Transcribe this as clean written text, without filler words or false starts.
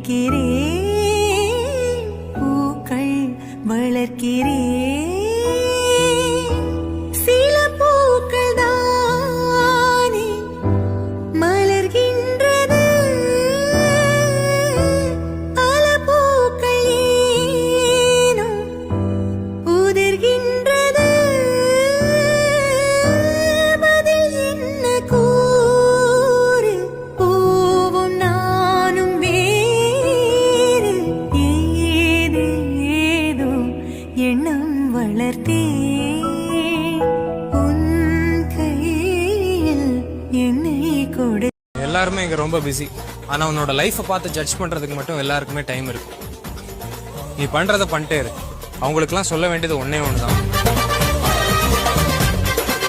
விதைக்கிறேன், பூக்கள் வளர்க்கிறேன். சில பூக்கள் தானே மலர்கின்றது, பல பூக்கள் ஏனோ உதிர்கின்றது. பதில் என்ன கூறு, பூவும் நானும் வேறு. ஏதேதோ எண்ணம் வளர்த்தேன், உன் கையில் என்னை கொடு. எல்லாருமே இங்க ரொம்ப பிஸி. ஆனா உன்னோட லைஃப்பை பார்த்து ஜட்ஜ் பண்றதுக்கு மட்டும் எல்லாருக்குமே டைம் இருக்கு. நீ பண்றத பண்ணிட்டே இரு. அவங்களுக்குலாம் சொல்ல வேண்டியது ஒன்னே ஒண்ணுதான்.